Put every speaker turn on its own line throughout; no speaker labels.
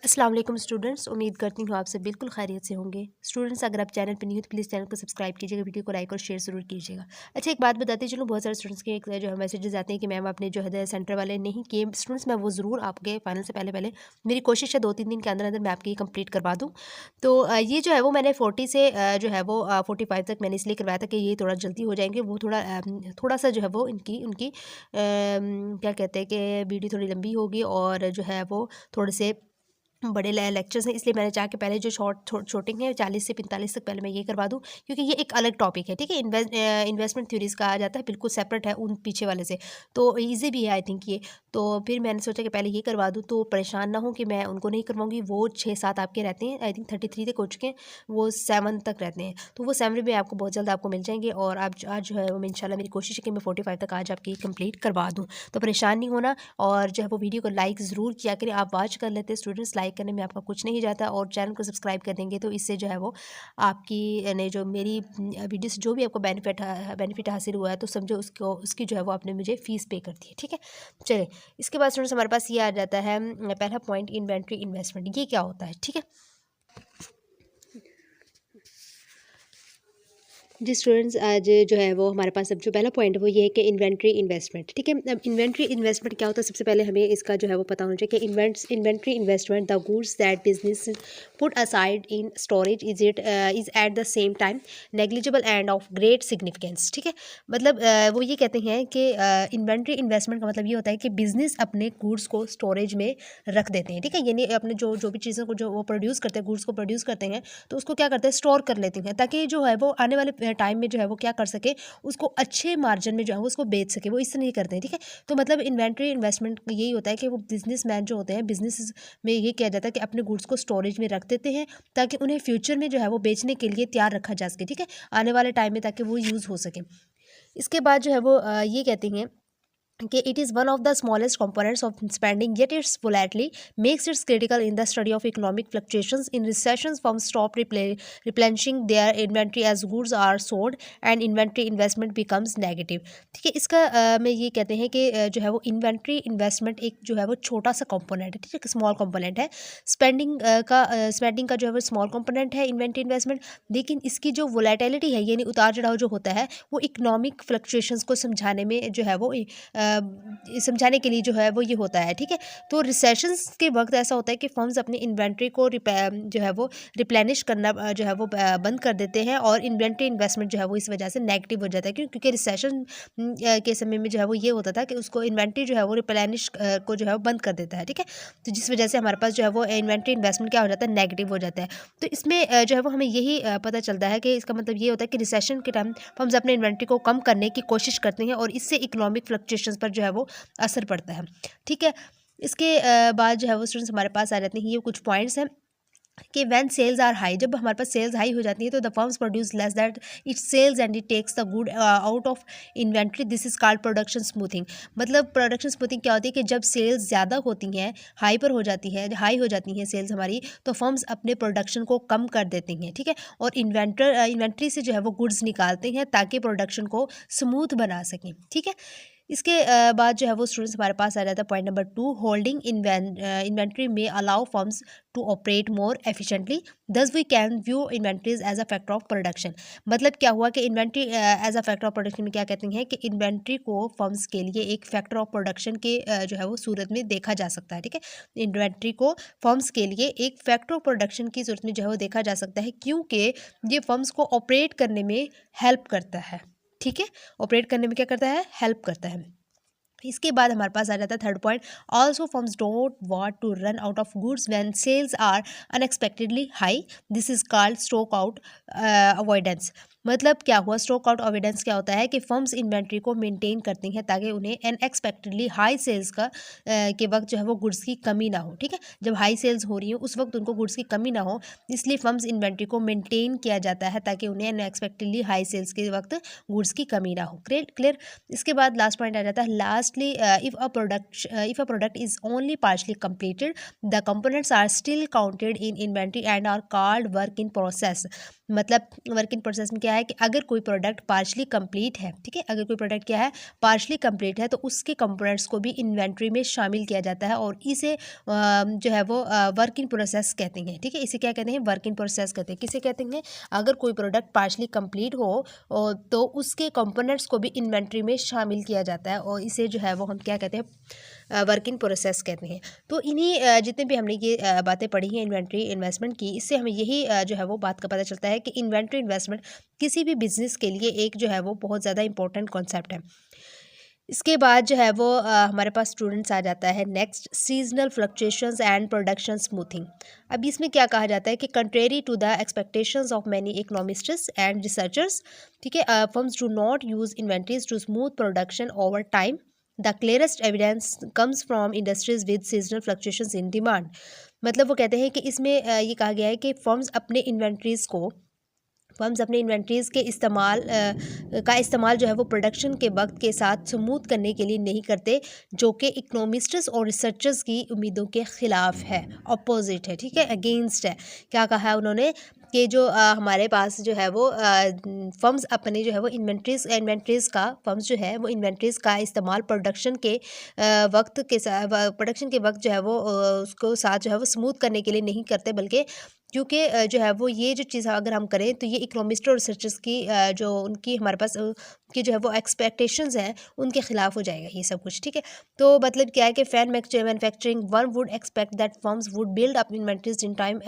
अस्सलाम वालेकुम स्टूडेंट्स, उम्मीद करती हूँ आप सब बिल्कुल खैरियत से होंगे। स्टूडेंट्स, अगर आप चैनल पर न्यू तो प्लीज़ चैनल को सब्सक्राइब कीजिएगा, वीडियो को लाइक और शेयर ज़रूर कीजिएगा। अच्छा, एक बात बताते चलूँ, बहुत सारे स्टूडेंट्स के एक जो है मैसेजेस आते हैं कि मैम आपने जो है सेंटर वाले नहीं किए। स्टूडेंट्स, मैं वो ज़रूर आपके फाइनल से पहले पहले मेरी कोशिश है 2-3 दिन के अंदर अंदर मैं आपकी कंप्लीट करवा दूँ। तो ये जो है वो मैंने 40 से जो है वो 45 तक मैंने इसलिए करवाया था कि ये थोड़ा जल्दी हो जाएंगे। वो थोड़ा सा जो है वो इनकी उनकी क्या कहते हैं कि वीडियो थोड़ी लंबी होगी और जो है वो थोड़े से बड़े लेक्चर्स हैं, इसलिए मैंने चाहा कि पहले जो शॉर्टिंग है 40 से 45 तक पहले मैं ये करवा दूं, क्योंकि ये एक अलग टॉपिक है। ठीक है, इन्वेस्टमेंट थ्योरीज कहा जाता है, बिल्कुल सेपरेट है उन पीछे वाले से, तो इजी भी है आई थिंक ये। तो फिर मैंने सोचा कि पहले ये करवा दूं, तो परेशान ना हो कि मैं उनको नहीं करवाऊंगी। वो 6-7 आपके रहते हैं, आई थिंक 33 तक हो चुके हैं, वो 7 तक रहते हैं, तो वो 7 भी आपको बहुत जल्द आपको मिल जाएंगे। और आप आज जो है वो इंशाल्लाह मेरी कोशिश है कि मैं 45 तक आज आपकी कंप्लीट करवा दूँ, तो परेशान नहीं होना। और जो है वो वीडियो को लाइक ज़रूर किया करें, आप वॉच कर लेते हैं स्टूडेंट्स, लाइक करने में आपका कुछ नहीं जाता, और चैनल को सब्सक्राइब कर देंगे तो इससे जो है वो आपकी यानी जो मेरी वीडियो से जो भी आपको बेनिफिट हासिल हुआ है, तो समझो उसको उसकी जो है वो आपने मुझे फ़ीस पे कर दी है। ठीक है, चलिए इसके बाद स्टूडेंट्स हमारे पास ये आ जाता है पहला पॉइंट, इन्वेंट्री इन्वेस्टमेंट। ये क्या होता है? ठीक है जी स्टूडेंट्स, आज जो है वो हमारे पास अब जो पहला पॉइंट है वो ये है कि इन्वेंट्री इन्वेस्टमेंट। ठीक है, अब इन्वेंट्री इन्वेस्टमेंट क्या होता है? सबसे पहले हमें इसका जो है वो पता होना चाहिए कि inventory investment, the goods that business put aside in storage, is at the same time negligible end of great significance. ठीक है, मतलब वो ये कहते हैं कि इन्वेंट्री इन्वेस्टमेंट का मतलब ये होता है कि बिजनेस अपने गुड्स को स्टोरेज में रख देते हैं। ठीक है, यानी अपने जो जो भी चीज़ों को जो वो प्रोड्यूस करते हैं, गुड्स को प्रोड्यूस करते हैं, तो उसको क्या करते हैं, स्टोर कर लेते हैं, ताकि जो है वो आने वाले टाइम में जो है वो क्या कर सके, उसको अच्छे मार्जिन में जो है वो उसको बेच सके। वो इससे नहीं करते हैं। ठीक है, तो मतलब इन्वेंट्री इन्वेस्टमेंट यही होता है कि वो बिजनेसमैन जो होते हैं, बिजनेस में ये किया जाता है कि अपने गुड्स को स्टोरेज में रख देते हैं, ताकि उन्हें फ्यूचर में जो है वो बेचने के लिए तैयार रखा जा सके। ठीक है, आने वाले टाइम में, ताकि वो यूज़ हो सके। इसके बाद जो है वो ये कहते हैं कि it is one of the smallest components of spending, yet its volatility makes it critical in the study of economic fluctuations. In recessions, firms stop replenishing their inventory as goods are sold and inventory investment becomes negative. ठीक है, इसका में ये कहते हैं कि जो है वो इन्वेंट्री इन्वेस्टमेंट एक जो है वो छोटा सा कंपोनेंट है। ठीक है, स्मॉल कंपोनेंट है। स्पेंडिंग का जो है वो स्मॉल कंपोनेंट है इन्वेंट्री इन्वेस्टमेंट, लेकिन इसकी जो वोलेटिलिटी है, यानी उतार चढ़ाव जो होता है, वो इकोनॉमिक फ्लक्चुएशंस को समझाने में जो है वो समझाने के लिए जो है वो ये होता है। ठीक है, तो रिसेशंस के वक्त ऐसा होता है कि फर्म्स अपनी इन्वेंट्री को जो है वो रिप्लेनिश करना जो है वो बंद कर देते हैं, और इन्वेंट्री इन्वेस्टमेंट जो है वो इस वजह से नेगेटिव हो जाता है, क्योंकि रिसेशन के समय में जो है वो ये होता था कि उसको इन्वेंट्री जो है वो रिप्लेनिश को जो है वो बंद कर देता है। ठीक है, तो जिस वजह से हमारे पास जो है वो इन्वेंट्री इन्वेस्टमेंट क्या हो जाता है, नेगेटिव हो जाता है। तो इसमें जो है वो हमें यही पता चलता है कि इसका मतलब ये होता है कि रिसेशन के टाइम फर्म्स अपने इन्वेंट्री को कम करने की कोशिश करते हैं, और इससे इकोनॉमिक फ्लक्चुएशंस पर जो है वो असर पड़ता है। ठीक है, इसके बाद जो है वो स्टूडेंट्स हमारे पास आ जाते हैं, ये कुछ पॉइंट्स हैं कि व्हेन सेल्स आर हाई, जब हमारे पास सेल्स हाई हो जाती है, तो the firms produce less that it sells and it takes the good out of inventory, this is called production smoothing. मतलब प्रोडक्शन स्मूथिंग क्या होती है कि जब सेल्स ज़्यादा होती हैं, हाई हो जाती हैं सेल्स हमारी, तो फर्म्स अपने प्रोडक्शन को कम कर देती हैं। ठीक है, और इन्वेंट्री से जो है वो गुड्स निकालते हैं, ताकि प्रोडक्शन को स्मूथ बना सकें। ठीक है, इसके बाद जो है वो स्टूडेंट्स हमारे पास आ जाता है पॉइंट नंबर 2, होल्डिंग इन्वेंट्री में allow firms to operate more efficiently, thus we can view inventories as a factor of production. मतलब क्या हुआ कि inventory as a factor of production में क्या कहते हैं कि इन्वेंट्री को फर्म्स के लिए एक फैक्टर ऑफ प्रोडक्शन के जो है वो सूरत में देखा जा सकता है। ठीक है, इन्वेंट्री को फर्म्स के लिए एक फैक्टर ऑफ प्रोडक्शन की सूरत में जो है वो देखा जा सकता है, क्योंकि ये फर्म्स को ऑपरेट करने में हेल्प करता है। ठीक है, ऑपरेट करने में क्या करता है, हेल्प करता है। इसके बाद हमारे पास आ जाता है third point, also firms don't want to run out of goods when sales are unexpectedly high, this is called stock out avoidance. मतलब क्या हुआ, स्टॉक आउट अवॉइडेंस क्या होता है कि फर्म्स इन्वेंट्री को मेंटेन करती हैं, ताकि उन्हें अनएक्सपेक्टेडली हाई सेल्स के वक्त जो है वो गुड्स की कमी ना हो। ठीक है, जब हाई सेल्स हो रही हो उस वक्त उनको गुड्स की कमी ना हो, इसलिए फर्म्स इन्वेंट्री को मेंटेन किया जाता है, ताकि उन्हें अनएक्सपेक्टेडली हाई सेल्स के वक्त गुड्स की कमी ना हो। क्लियर। इसके बाद लास्ट पॉइंट आ जाता है, lastly if a product is only partially completed, the components are still counted in inventory and are called work in process. मतलब वर्क इन प्रोसेस में क्या है कि अगर कोई प्रोडक्ट पार्शली कंप्लीट है, ठीक है, अगर कोई प्रोडक्ट क्या है पार्शली कंप्लीट है तो उसके कंपोनेंट्स को भी इन्वेंट्री में शामिल किया जाता है और इसे जो है वो वर्क इन प्रोसेस कहते हैं, ठीक है। इसे क्या कहते हैं, वर्क इन प्रोसेस कहते हैं। किसे कहते हैं, अगर कोई प्रोडक्ट पार्शली कंप्लीट हो तो उसके कंपोनेंट्स को भी इन्वेंट्री में शामिल किया जाता है और इसे जो है वो हम क्या कहते हैं, वर्क इन प्रोसेस कहते हैं। तो इन्हीं जितने भी हमने ये बातें पढ़ी हैं इन्वेंट्री इन्वेस्टमेंट की, इससे हमें यही जो है वो बात का पता चलता है कि इन्वेंट्री इन्वेस्टमेंट किसी भी बिजनेस के लिए एक जो है वो बहुत ज़्यादा इंपॉर्टेंट कॉन्सेप्ट है। इसके बाद जो है वो हमारे पास स्टूडेंट्स आ जाता है next, seasonal fluctuations and production smoothing. अब इसमें क्या कहा जाता है कि contrary to the expectations of many economists and researchers, ठीक है, firms do not use inventories to smooth production over time. The clearest evidence comes from industries with seasonal fluctuations in demand. मतलब वो कहते हैं कि इसमें ये कहा गया है कि फर्म्स अपने इन्वेंट्रीज़ के इस्तेमाल जो है वो प्रोडक्शन के वक्त के साथ स्मूथ करने के लिए नहीं करते, जो कि इकोनॉमिस्ट्स और रिसर्चर्स की उम्मीदों के ख़िलाफ़ है, अपोजिट है, ठीक है, अगेंस्ट है। क्या कहा है उन्होंने कि जो हमारे पास जो है वो फर्म्स अपने जो है वो इन्वेंट्रीज़ का फर्म्स जो है वो इन्वेंट्रीज़ का इस्तेमाल प्रोडक्शन के वक्त जो है वो उसको साथ जो है वो स्मूथ करने के लिए नहीं करते, बल्कि क्योंकि जो है वो ये जो चीज़ अगर हम करें तो ये इकोनॉमिस्ट और रिसर्चर्स की जो उनकी हमारे पास की जो है वो एक्सपेक्टेशंस हैं उनके खिलाफ हो जाएगा ये सब कुछ, ठीक है। तो मतलब क्या है कि fan manufacturing one would expect that firms would build up inventories in time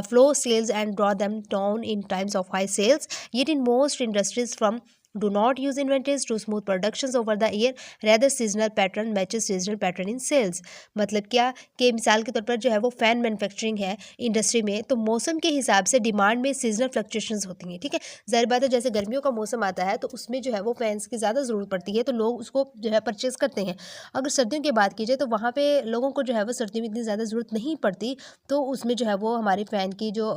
flow sales and draw them down in times of high sales. Yet in most industries from do not use inventories to smooth productions over the year, rather seasonal pattern matches seasonal pattern in sales। मतलब क्या कि मिसाल के तौर पर जो है वो फैन मैन्युफैक्चरिंग है इंडस्ट्री में, तो मौसम के हिसाब से डिमांड में सीजनल फ्लक्चुएशंस होती हैं, ठीक है। ज़ाहिर बात है जैसे गर्मियों का मौसम आता है तो उसमें जो है वो फैंस की ज़्यादा ज़रूरत पड़ती है, तो लोग उसको जो है परचेज़ करते हैं। अगर सर्दियों की बात की जाए तो वहाँ पे लोगों को जो है वो सर्दियों में इतनी ज़्यादा ज़रूरत नहीं पड़ती, तो उसमें जो है वो हमारे फ़ैन की जो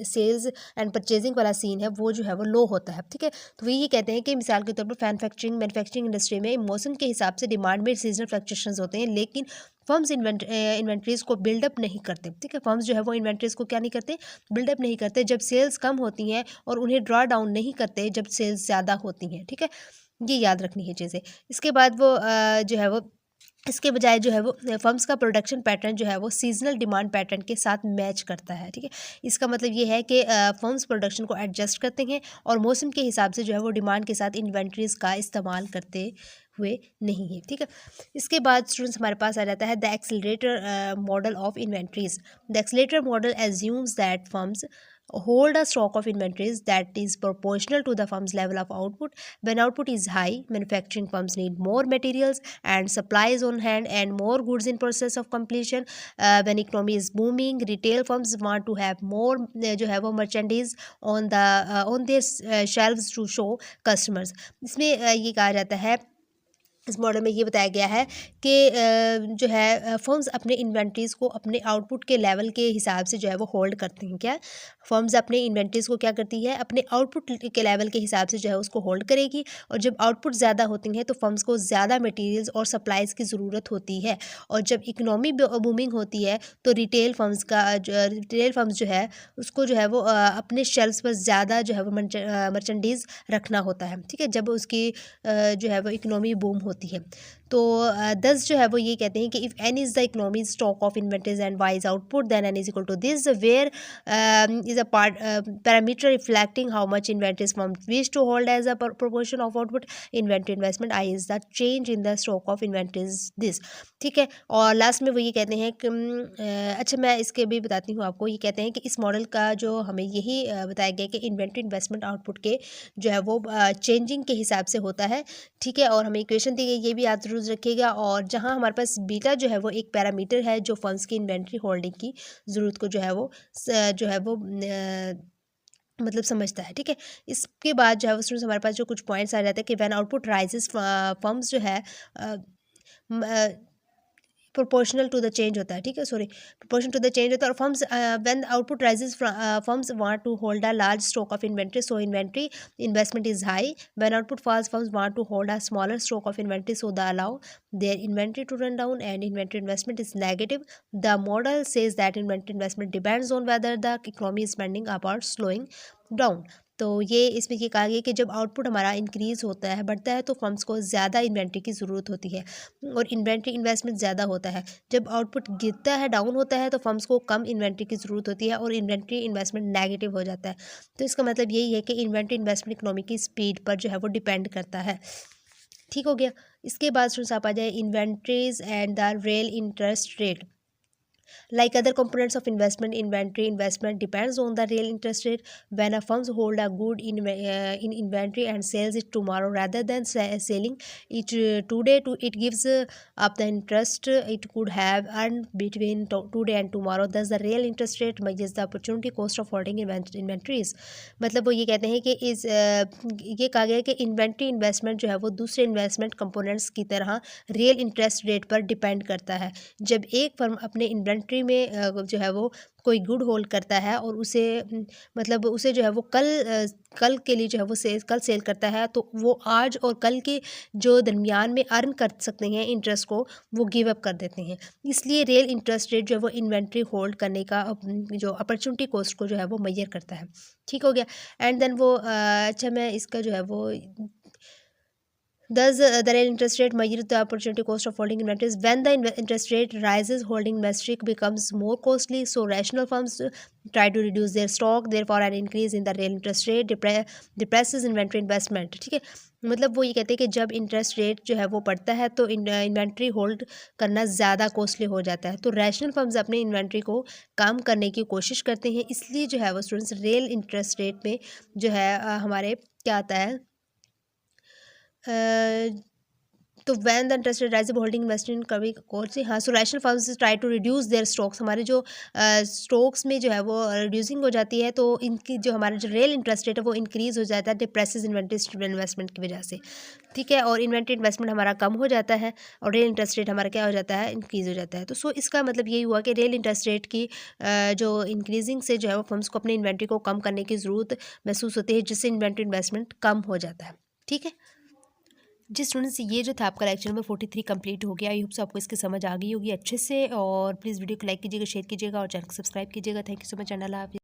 सेल्स एंड परचेजिंग वाला सीन है वो जो है वो लो होता है, ठीक है। तो वही कहते हैं कि मिसाल के तौर पर मैन्युफैक्चरिंग इंडस्ट्री में मौसम के हिसाब से डिमांड में सीजनल फ्लक्चुएशंस होते हैं, लेकिन फर्म्स इन्वेंट्रीज़ को बिल्डअप नहीं करते, ठीक है। फर्म्स जो है वो इन्वेंट्रीज़ को क्या नहीं करते, बिल्डअप नहीं करते जब सेल्स कम होती हैं, और उन्हें ड्रॉ डाउन नहीं करते जब सेल्स ज़्यादा होती हैं, ठीक है। ये याद रखनी है चीज़ें। इसके बाद वो जो है वो इसके बजाय जो है वो फर्म्स का प्रोडक्शन पैटर्न जो है वो सीजनल डिमांड पैटर्न के साथ मैच करता है, ठीक है। इसका मतलब ये है कि फर्म्स प्रोडक्शन को एडजस्ट करते हैं और मौसम के हिसाब से जो है वो डिमांड के साथ इन्वेंट्रीज़ का इस्तेमाल करते हुए नहीं है, ठीक है। इसके बाद स्टूडेंट्स हमारे पास आ जाता है the accelerator model of inventories. The accelerator model assumes that firms hold a stock of inventories that is proportional to the firm's level of output. When output is high, manufacturing firms need more materials and supplies on hand and more goods in process of completion. When economy is booming, retail firms want to have more जो है वो merchandise on their shelves to show customers. इसमें ये कहा जाता है, इस model में ये बताया गया है कि जो है फर्म्स अपने इन्वेंट्रीज़ को अपने आउटपुट के लेवल के हिसाब से जो है वो होल्ड करते हैं। क्या फर्म्स अपने इन्वेंट्रीज़ को क्या करती है, अपने आउटपुट के लेवल के हिसाब से जो है उसको होल्ड करेगी, और जब आउटपुट ज़्यादा होती हैं तो फर्म्स को ज़्यादा मटेरियल्स और सप्लाईज़ की ज़रूरत होती है, और जब इकनॉमी बूमिंग होती है तो रिटेल फर्म्स जो है उसको जो है वो अपने शेल्फ्स पर ज़्यादा जो है वो मर्चेंडीज़ रखना होता है, ठीक है, जब उसकी जो है वो इकनॉमी बूम होती है। तो 10 जो है वो ये कहते हैं कि if N is the economy stock of inventories and Y is output then N is equal to this, where is a part parameter reflecting how much inventories firm wish to hold as a proportion of output. Inventory investment I is the change in the stock of inventories this, ठीक है। और last में वो ये कहते हैं कि अच्छा मैं इसके भी बताती हूँ आपको। ये कहते हैं कि इस मॉडल का जो हमें यही बताया गया कि इन्वेंटरी इन्वेस्टमेंट आउटपुट के जो है वो चेंजिंग के हिसाब से होता है, ठीक है। और हमें इक्वेशन दी गई, ये भी याद जरूर रखिएगा। और जहाँ हमारे पास बीटा जो है वो एक पैरामीटर है जो फंड्स की इन्वेंट्री होल्डिंग की ज़रूरत को जो है वो मतलब समझता है, ठीक है। इसके बाद जो है वो स्टूडेंट्स हमारे पास जो कुछ पॉइंट्स आ जाते हैं कि व्हेन आउटपुट राइजेस फर्म्स जो है प्रोपोर्शनल टू द चेंज होता है, ठीक है, sorry, proportion to the change होता है। और firms when output rises, firms want to hold a large stock of inventory, so inventory investment is high. When output falls, firms want to hold a smaller stock of inventory, so the allow their inventory to run down, and inventory investment is negative. The model says that inventory investment depends on whether the economy is spending up or slowing down. तो ये इसमें ये कहा गया कि जब output हमारा increase होता है, बढ़ता है, तो फर्म्स को ज़्यादा इन्वेंट्री की ज़रूरत होती है और इन्वेंट्री इन्वेस्टमेंट ज़्यादा होता है। जब आउटपुट गिरता है, डाउन होता है, तो फर्म्स को कम इन्वेंट्री की ज़रूरत होती है और इन्वेंट्री इन्वेस्टमेंट नेगेटिव हो जाता है। तो इसका मतलब यही है कि इन्वेंट्री इन्वेस्टमेंट इकोनॉमी की स्पीड पर जो है वो डिपेंड करता है। ठीक हो गया। इसके बाद स्टूडेंट्स आप आ जाए inventories and the real interest rate. Like other components of investment, inventory investment depends on the real interest rate. When a firm hold a good in inventory and sells it tomorrow rather than selling it today, it gives up the interest it could have earned between today and tomorrow. Thus, the real interest rate measures the opportunity cost of holding inventories. मतलब वो ये कहते हैं कि ये कहा गया है कि इन्वेंट्री इन्वेस्टमेंट जो है वो दूसरे इन्वेस्टमेंट कंपोनेंट्स की तरह रियल इंटरेस्ट रेट पर डिपेंड करता है। जब एक फर्म अपने इन्वेंट्री में जो है वो कोई गुड होल्ड करता है और उसे मतलब उसे जो है वो कल के लिए जो है वो कल सेल करता है, तो वो आज और कल के जो दरमियान में अर्न कर सकते हैं इंटरेस्ट को, वो गिव अप कर देते हैं। इसलिए रियल इंटरेस्ट रेट जो है वो इन्वेंट्री होल्ड करने का जो अपॉर्चुनिटी कॉस्ट को जो है वो मेजर करता है। ठीक हो गया। एंड देन वो अच्छा मैं इसका जो है वो Thus, the real interest rate measures the opportunity cost of holding inventories. When the interest rate rises, holding inventory becomes more costly. So, rational firms try to reduce their stock. Therefore, an increase in the real interest rate depresses inventory investment. ठीक है, मतलब वो ये कहते हैं कि जब interest rate जो है वो बढ़ता है तो इन्वेंट्री होल्ड करना ज़्यादा कॉस्टली हो जाता है। तो रैशनल फर्म्स अपने इन्वेंट्री को कम करने की कोशिश करते हैं। इसलिए जो है वो स्टूडेंट्स रियल इंटरेस्ट रेट में जो है हमारे क्या आता है, तो when the interest rate rise holding investment कभी कौन सी, हाँ, so rational firms try to reduce their stocks, हमारे जो स्टॉक्स में जो है वो रिड्यूसिंग हो जाती है, तो इनकी जो हमारा जो रियल इंटरेस्ट रेट है वो इंक्रीज़ हो जाता है डिप्रेसेस इन्वेंट्री इन्वेस्टमेंट की वजह से। ठीक है, और इन्वेंट्री इन्वेस्टमेंट हमारा कम हो जाता है और रियल इंटरेस्ट रेट हमारा क्या हो जाता है, इंक्रीज़ हो जाता है। तो सो इसका मतलब यही हुआ कि रियल इंटरेस्ट रेट की जो इंक्रीजिंग से जो है वो फर्म्स को अपनी इन्वेंट्री को कम करने की ज़रूरत महसूस होती है, जिससे इन्वेंट्री इन्वेस्टमेंट कम हो जाता है। ठीक है जी स्टूडेंट्स, ये जो था आपका लेक्चर नंबर 43 कंप्लीट हो गया। आई होप सो आपको इसकी समझ आ गई होगी अच्छे से। और प्लीज़ वीडियो को लाइक कीजिएगा, शेयर कीजिएगा और चैनल को सब्सक्राइब कीजिएगा। Thank you so much. अल्लाह हाफिज़।